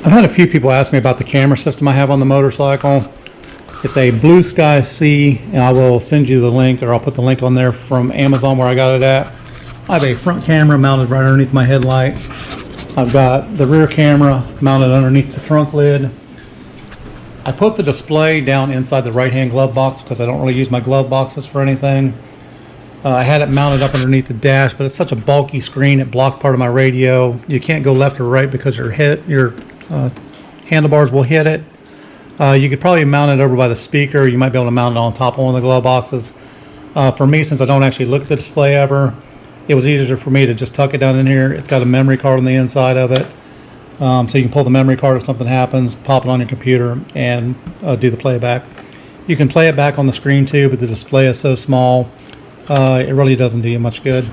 I've had a few people ask me about the camera system I have on the motorcycle. It's a Blueskysea, and I will send you the link, or I'll put the link on there from Amazon where I got it at. I have a front camera mounted right underneath my headlight. I've got the rear camera mounted underneath the trunk lid. I put the display down inside the right-hand glove box because I don't really use my glove boxes for anything. I had it mounted up underneath the dash, but it's such a bulky screen, it blocked part of my radio. You can't go left or right because your handlebars will hit it. You could probably mount it over by the speaker. You might be able to mount it on top of one of the glove boxes. For me, since I don't actually look at the display ever, it was easier for me to just tuck it down in here. It's got a memory card on the inside of it. So you can pull the memory card if something happens, pop it on your computer, and do the playback. You can play it back on the screen too, but the display is so small, it really doesn't do you much good.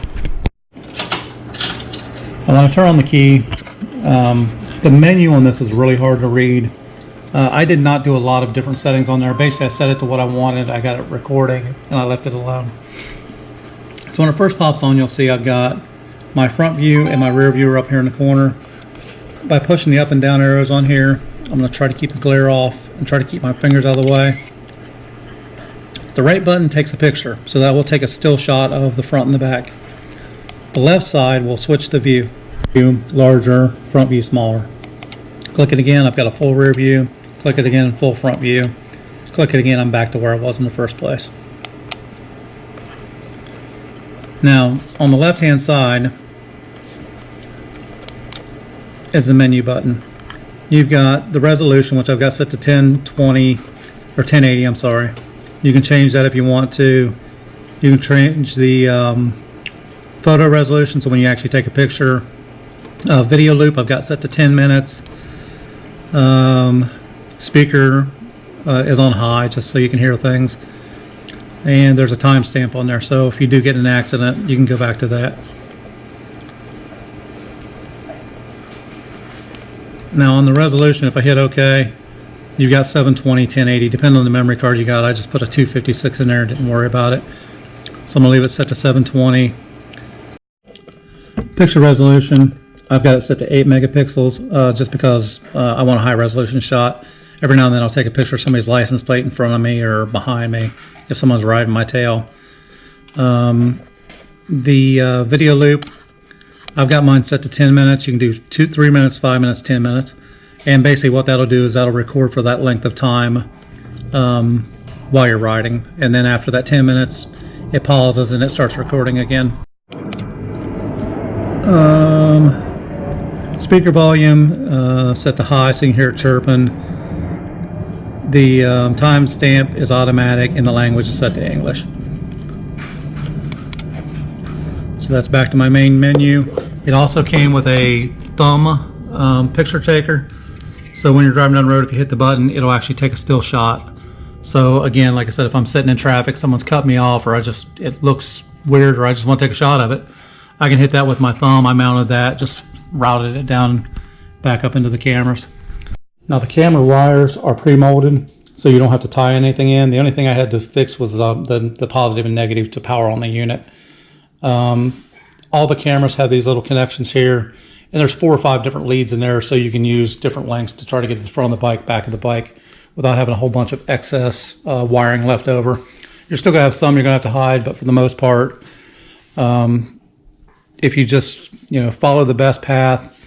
When I turn on the key, the menu on this is really hard to read. I did not do a lot of different settings on there. Basically, I set it to what I wanted. I got it recording, and I left it alone. So when it first pops on, you'll see I've got my front view and my rear view are up here in the corner. By pushing the up and down arrows on here, I'm going to try to keep the glare off and try to keep my fingers out of the way. The right button takes a picture, so that will take a still shot of the front and the back. The left side will switch the view. Larger, front view smaller. Click it again, I've got a full rear view. Click it again, full front view. Click it again, I'm back to where I was in the first place. Now, on the left-hand side is the menu button. You've got the resolution, which I've got set to 1020 or 1080, I'm sorry. You can change that if you want to. You can change the photo resolution, so when you actually take a picture. Video loop I've got set to 10 minutes. Speaker is on high just so you can hear things. And there's a timestamp on there, so if you do get in an accident, you can go back to that. Now on the resolution, if I hit OK, you've got 720, 1080, depending on the memory card you got. I just put a 256 in there and didn't worry about it. So I'm going to leave it set to 720. Picture resolution, I've got it set to 8 megapixels just because I want a high resolution shot. Every now and then I'll take a picture of somebody's license plate in front of me or behind me if someone's riding my tail. The video loop, I've got mine set to 10 minutes. You can do 3 minutes, 5 minutes, 10 minutes. And basically what that'll do is that'll record for that length of time while you're riding. And then after that 10 minutes, it pauses and it starts recording again. Speaker volume set to high so you can hear it chirping. The timestamp is automatic and the language is set to English. So that's back to my main menu. It also came with a thumb picture taker. So when you're driving down the road, if you hit the button, it'll actually take a still shot. So again, like I said, if I'm sitting in traffic, someone's cut me off, or it looks weird, or I just want to take a shot of it, I can hit that with my thumb. I mounted that, just routed it down back up into the cameras. Now the camera wires are pre-molded, so you don't have to tie anything in. The only thing I had to fix was the positive and negative to power on the unit. All the cameras have these little connections here, and there's 4 or 5 different leads in there, so you can use different lengths to try to get to the front of the bike, back of the bike, without having a whole bunch of excess wiring left over. You're still gonna have some you're gonna have to hide, but for the most part, if you just follow the best path,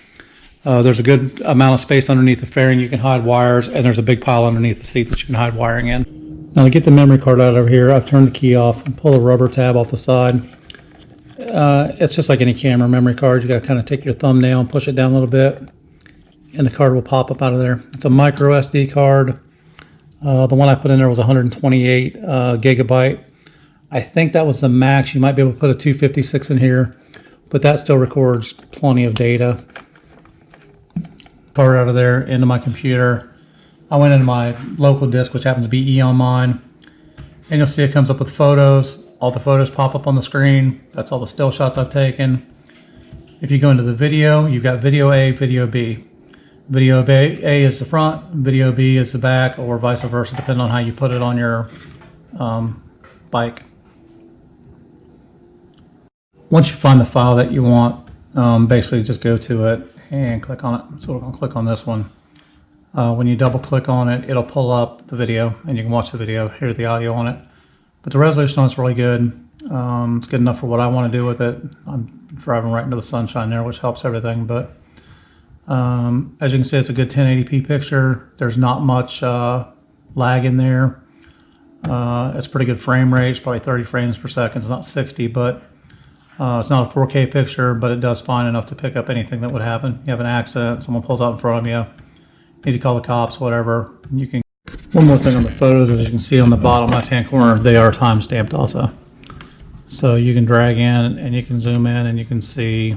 there's a good amount of space underneath the fairing you can hide wires, and there's a big pile underneath the seat that you can hide wiring in. Now to get the memory card out of here, I've turned the key off and pull the rubber tab off the side. It's just like any camera memory card. You got to kind of take your thumbnail and push it down a little bit, and the card will pop up out of there. It's a micro SD card. The one I put in there was 128 gigabyte. I think that was the max. You might be able to put a 256 in here, but that still records plenty of data. Card out of there into my computer. I went into my local disk, which happens to be E on mine, and you'll see it comes up with photos. All the photos pop up on the screen. That's all the still shots I've taken. If you go into the video, you've got video A, video B. Video A is the front, video B is the back, or vice versa, depending on how you put it on your bike. Once you find the file that you want, basically just go to it and click on it. So we're going to click on this one. When you double click on it, it'll pull up the video and you can watch the video, hear the audio on it. But the resolution on it's really good. It's good enough for what I want to do with it. I'm driving right into the sunshine there, which helps everything. But as you can see, it's a good 1080p picture. There's not much lag in there. It's pretty good frame rate. It's probably 30 frames per second. It's not 60, but it's not a 4K picture, but it does fine enough to pick up anything that would happen. You have an accident, someone pulls out in front of you, need to call the cops, whatever. You can. One more thing on the photos, as you can see on the bottom left-hand corner, they are time-stamped also. So you can drag in and you can zoom in and you can see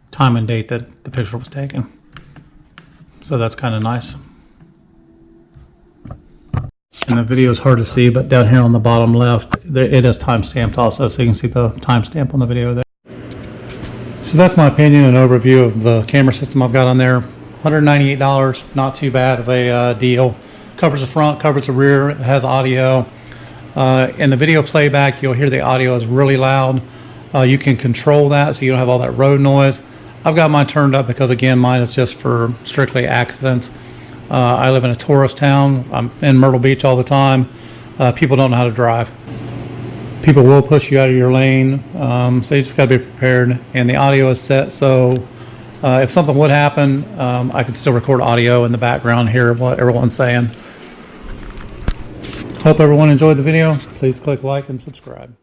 time and date that the picture was taken. So that's kind of nice. And the video is hard to see, but down here on the bottom left, it is time-stamped also, so you can see the timestamp on the video there. So that's my opinion and overview of the camera system I've got on there. $198, not too bad of a deal. Covers the front, covers the rear, it has audio. In the video playback, you'll hear the audio is really loud. You can control that so you don't have all that road noise. I've got mine turned up because, again, mine is just for strictly accidents. I live in a tourist town. I'm in Myrtle Beach all the time. People don't know how to drive. People will push you out of your lane, so you just got to be prepared. And the audio is set, so if something would happen, I can still record audio in the background, hear what everyone's saying. Hope everyone enjoyed the video. Please click like and subscribe.